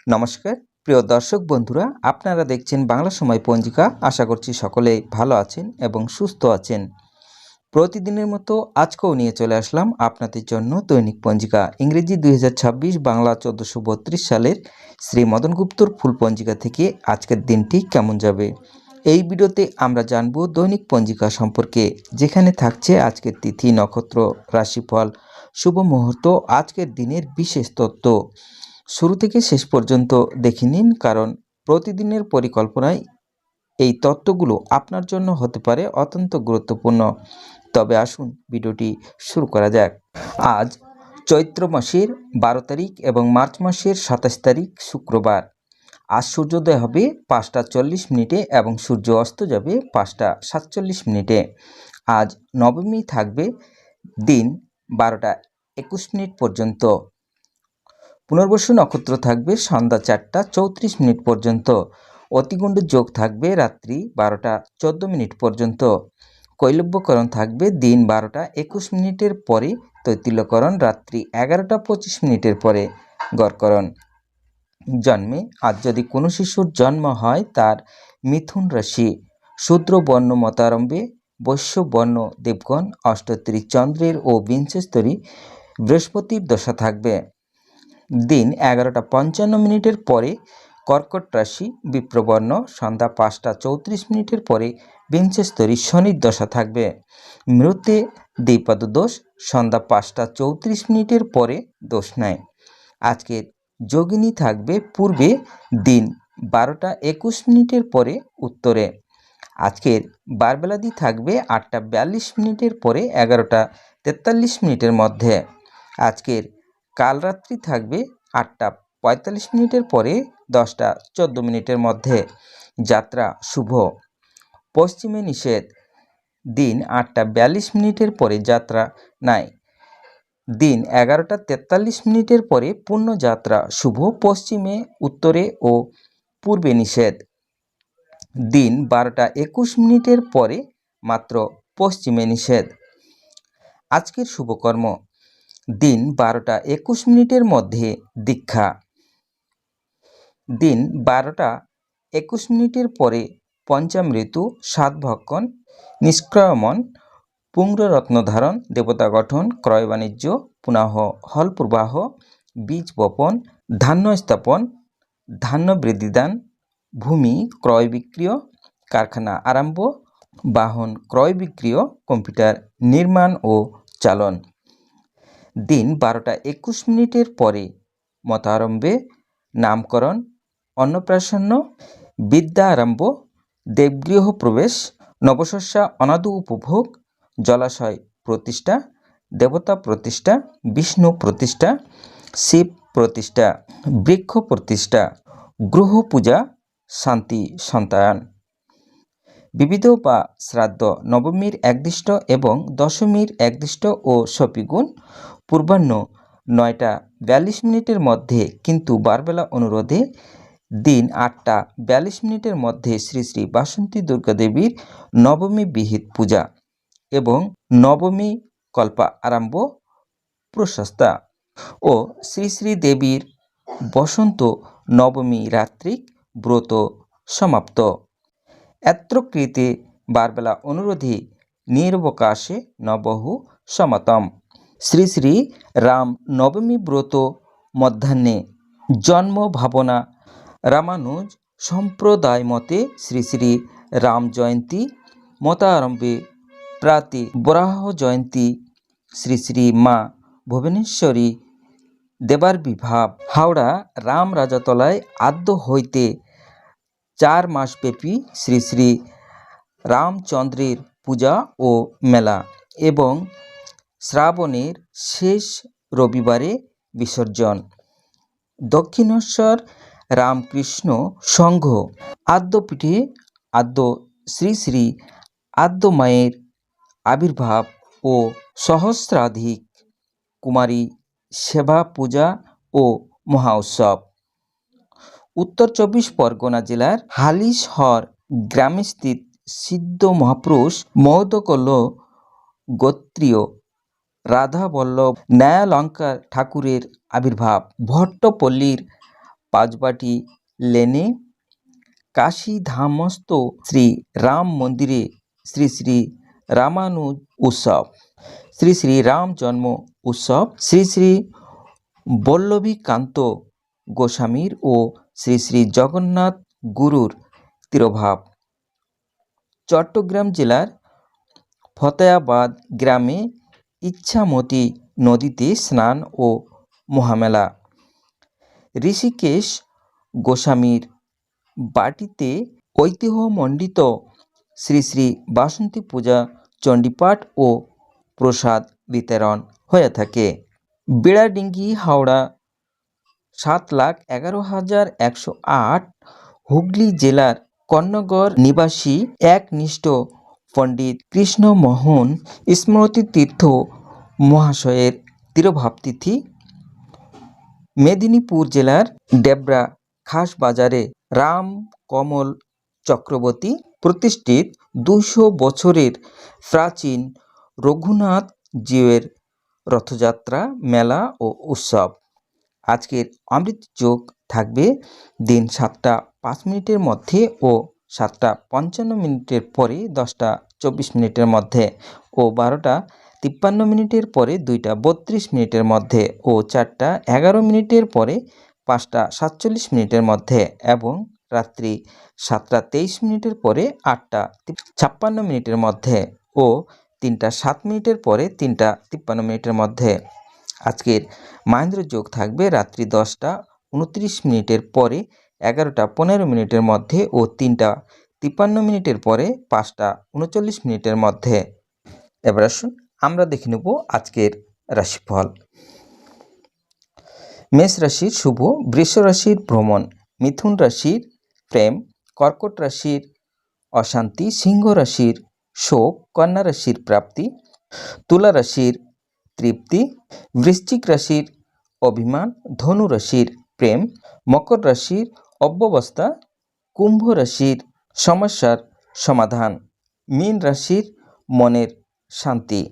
নমস্কার প্রিয় দর্শক বন্ধুরা, আপনারা দেখছেন বাংলা সময় পঞ্জিকা। আশা করছি সকলেই ভালো আছেন এবং সুস্থ আছেন। প্রতিদিনের মতো আজকেও নিয়ে চলে আসলাম আপনাদের জন্য দৈনিক পঞ্জিকা, ইংরেজি 2026, বাংলা 1432 সালের শ্রী মদন গুপ্তর ফুল পঞ্জিকা থেকে আজকের দিনটি কেমন যাবে। এই ভিডিওতে আমরা জানব দৈনিক পঞ্জিকা সম্পর্কে, যেখানে থাকছে আজকের তিথি, নক্ষত্র, রাশিফল, শুভ মুহূর্ত, আজকের দিনের বিশেষ তথ্য। শুরু থেকে শেষ পর্যন্ত দেখে নিন, কারণ প্রতিদিনের পরিকল্পনায় এই তথ্যগুলো আপনার জন্য হতে পারে অত্যন্ত গুরুত্বপূর্ণ। তবে আসুন ভিডিওটি শুরু করা যাক। আজ চৈত্র মাসের 12 তারিখ এবং মার্চ মাসের 27 তারিখ শুক্রবার। আজ সূর্যোদয় হবে 5টা 40 এবং সূর্য অস্ত যাবে 5টা 47। আজ নবমী থাকবে দিন 12টা 21 পর্যন্ত। পুনর্বসু নক্ষত্র থাকবে সন্ধ্যা 4টা 34 পর্যন্ত। অতিগুণ্ড যোগ থাকবে রাত্রি 12টা 14 পর্যন্ত। কৈলব্যকরণ থাকবে দিন 12টা 21 পরে। তৈতিল্যকরণ রাত্রি 11টা 25 পরে। গড়করণ। জন্মে আজ যদি কোনো শিশুর জন্ম হয়, তার মিথুন রাশি, শূদ্র বর্ণ মতারম্ভে, বৈশ্য বর্ণ দেবগণ, অষ্টোত্তরী চন্দ্রের ও বিংশস্তরী বৃহস্পতির দশা থাকবে। দিন 11টা 55 পরে কর্কট রাশি, বিপ্রবর্ণ, সন্ধ্যা 5টা 34 পরে বিংশস্তরী শনির দশা থাকবে। মৃতে দ্বিপাদ দোষ, সন্ধ্যা 5টা 34 পরে দোষ নাই। আজকের যোগিনী থাকবে পূর্বে, দিন 12টা 21 পরে উত্তরে। আজকের বারবেলাদি থাকবে 8টা 42 পরে 11টা 43 মধ্যে। আজকের কালরাত্রি থাকবে 8টা 45 পরে 10টা 14 মধ্যে। যাত্রা শুভ। পশ্চিমে নিষেধ। দিন 8টা 42 পরে যাত্রা নাই। দিন 11টা 43 পরে পূর্ণ যাত্রা শুভ। পশ্চিমে, উত্তরে ও পূর্বে নিষেধ। দিন 12টা 21 পরে মাত্র পশ্চিমে নিষেধ। আজকের শুভকর্ম। দিন 12টা 21 মধ্যে দীক্ষা। দিন 12টা 21 পরে পঞ্চামৃত্যু, সাতভক্ষণ, নিষ্ক্রমণ, পুংরত্ন ধারণ, দেবতা গঠন, ক্রয় বাণিজ্য, পুনঃ হল প্রবাহ, বীজ বপন, ধান্য স্থাপন, ধান্য বৃদ্ধিদান, ভূমি ক্রয় বিক্রয়, কারখানা আরম্ভ, বাহন ক্রয় বিক্রয়, কম্পিউটার নির্মাণ ও চালন। দিন 12টা 21 পরে মতারম্ভে, নামকরণ, অন্নপ্রাশন, বিদ্যা আরম্ভ, দেবগৃহ প্রবেশ, নবশস্যা অনাদু উপভোগ, জলাশয় প্রতিষ্ঠা, দেবতা প্রতিষ্ঠা, বিষ্ণু প্রতিষ্ঠা, শিব প্রতিষ্ঠা, বৃক্ষ প্রতিষ্ঠা, গ্রহ পূজা, শান্তি সন্তায়ন। বিবিধ বা শ্রাদ্ধ নবমীর একদিষ্ট এবং দশমীর একদিষ্ট ও শপিগুণ পূর্বাহ্ন 9টা 42 মধ্যে, কিন্তু বারবেলা অনুরোধে দিন 8টা 42 মধ্যে শ্রী শ্রী বাসন্তী দুর্গা দেবীর নবমী বিহিত পূজা এবং নবমী কল্পা আরম্ভ প্রশস্তা ও শ্রী শ্রী দেবীর বসন্ত নবমী রাত্রিক ব্রত সমাপ্ত। এত্রকৃতে বারবেলা অনুরোধে নিরবকাশে নবহু সমাতম। শ্রী শ্রী রাম নবমী ব্রত মধ্যাহ্নে জন্ম ভাবনা। রামানুজ সম্প্রদায় মতে শ্রী শ্রী রাম জয়ন্তী মতারম্ভে প্রাতে বরাহ জয়ন্তী। শ্রী শ্রী মা ভুবনেশ্বরী দেবার বিভাব। হাওড়া রাম রাজাতলায় আদ্য হইতে 4 মাসব্যাপী শ্রী শ্রী রামচন্দ্রের পূজা ও মেলা এবং শ্রাবণের শেষ রবিবারে বিসর্জন। দক্ষিণেশ্বর রামকৃষ্ণ সংঘ আদ্যপীঠে আদ্য শ্রী শ্রী আদ্য মায়ের আবির্ভাব ও সহস্রাধিক কুমারী সেবা পূজা ও মহা উৎসব। উত্তর 24 পরগনা জেলার হালিশহর গ্রামে স্থিত সিদ্ধ মহাপুরুষ মহোদকল্য গোত্রীয় রাধাবল্লভ ন্যায়ালঙ্কার ঠাকুরের আবির্ভাব। ভট্টপল্লীর পাঁচবাটি লেনে কাশী ধামস্থ শ্রী রাম মন্দিরে শ্রী শ্রী রামানুজ উৎসব, শ্রী শ্রী রাম জন্ম উৎসব, শ্রী শ্রী বল্লভীকান্ত গোস্বামীর ও শ্রী শ্রী জগন্নাথ গুরুর তিরোভাব। চট্টগ্রাম জেলার ফতেয়াবাদ গ্রামে ইচ্ছামতি নদীতে স্নান ও মহামেলা। ঋষিকেশ গোস্বামীর বাটিতে ঐতিহ্যমণ্ডিত শ্রী শ্রী বাসন্তী পূজা, চণ্ডীপাঠ ও প্রসাদ বিতরণ হয়ে থাকে। বেড়াডিঙ্গি হাওড়া 7,11,108। হুগলি জেলার কর্ণগড় নিবাসী একনিষ্ঠ পণ্ডিত কৃষ্ণমোহন স্মৃতি তীর্থ মহাশয়ের তিরোভাব তিথি। মেদিনীপুর জেলার ডেবরা খাস বাজারে রাম কমল চক্রবর্তী প্রতিষ্ঠিত 200 বছরের প্রাচীন রঘুনাথ জিউয়ের রথযাত্রা মেলা ও উৎসব। আজকের অমৃত যোগ থাকবে দিন 7টা 5 মধ্যে ও 7টা 55 পরে 10টা 24 মধ্যে ও 12টা 53 পরে 2টা 32 মধ্যে ও 4টা 11 পরে 5টা 47 মধ্যে এবং রাত্রি 7টা 23 পরে 8টা 56 মধ্যে ও 3টা 7 পরে 3টা 53 মধ্যে। আজকের মাহেন্দ্র যোগ থাকবে রাত্রি 10টা 29 পরে 11টা 15 মধ্যে ও 3টা 53 পরে 5টা 39 মধ্যে। এবার আসুন আমরা দেখে নেব আজকের রাশিফল। মেষ রাশির শুভ, বৃষ রাশির ভ্রমণ, মিথুন রাশির প্রেম, কর্কট রাশির অশান্তি, সিংহ রাশির শোক, কন্যা রাশির প্রাপ্তি, তুলা রাশির তৃপ্তি, বৃশ্চিক রাশির অভিমান, ধনু রাশির প্রেম, মকর রাশির অব্যবস্থা, কুম্ভ রাশির সমস্যার সমাধান, মীন রাশির মনের শান্তি।